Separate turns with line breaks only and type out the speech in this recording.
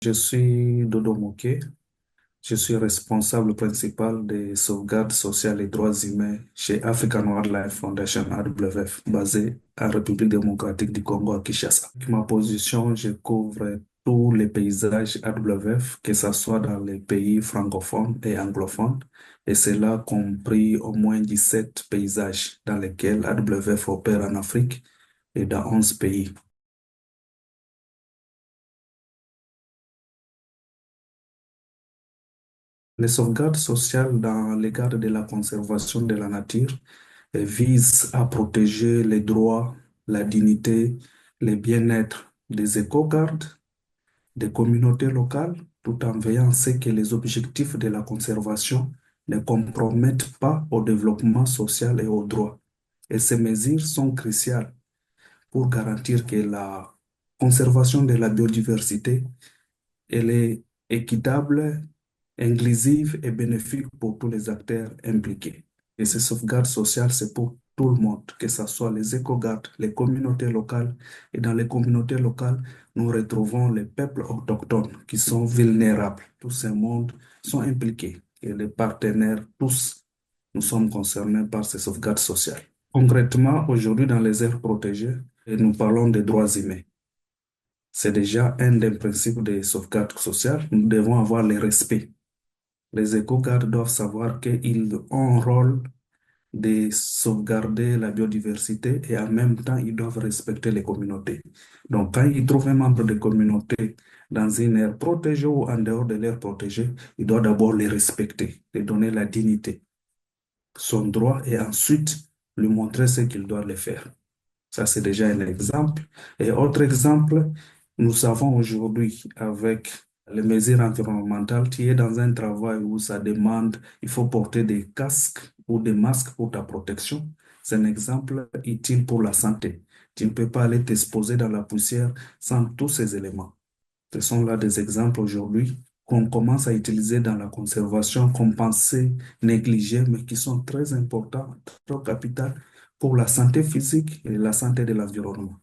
Je suis Dodo Moké. Je suis responsable principal des sauvegardes sociales et droits humains chez African Wildlife Foundation AWF, basée en République démocratique du Congo à Kinshasa. Avec ma position, je couvre tous les paysages AWF, que ce soit dans les pays francophones et anglophones, et cela compris au moins 17 paysages dans lesquels AWF opère en Afrique et dans 11 pays. Les sauvegardes sociales dans le cadre de la conservation de la nature visent à protéger les droits, la dignité, le bien-être des éco-gardes, des communautés locales, tout en veillant à ce que les objectifs de la conservation ne compromettent pas au développement social et aux droits. Et ces mesures sont cruciales pour garantir que la conservation de la biodiversité elle est équitable, inclusive et bénéfique pour tous les acteurs impliqués. Et ces sauvegardes sociales, c'est pour tout le monde, que ce soit les éco-gardes, les communautés locales. Et dans les communautés locales, nous retrouvons les peuples autochtones qui sont vulnérables. Tous ces mondes sont impliqués. Et les partenaires, tous, nous sommes concernés par ces sauvegardes sociales. Concrètement, aujourd'hui, dans les aires protégées, nous parlons des droits humains. C'est déjà un des principes de sauvegarde sociale. Nous devons avoir le respect. Les éco-gardes doivent savoir qu'ils ont un rôle de sauvegarder la biodiversité et en même temps, ils doivent respecter les communautés. Donc, quand ils trouvent un membre de communauté dans une aire protégée ou en dehors de l'aire protégée, ils doivent d'abord les respecter, lui donner la dignité, son droit et ensuite lui montrer ce qu'il doit le faire. Ça, c'est déjà un exemple. Et autre exemple, nous savons aujourd'hui avec les mesures environnementales, tu es dans un travail où ça demande, il faut porter des casques ou des masques pour ta protection. C'est un exemple utile pour la santé. Tu ne peux pas aller t'exposer dans la poussière sans tous ces éléments. Ce sont là des exemples aujourd'hui qu'on commence à utiliser dans la conservation, qu'on pensait négliger, mais qui sont très importants, trop capitaux pour la santé physique et la santé de l'environnement.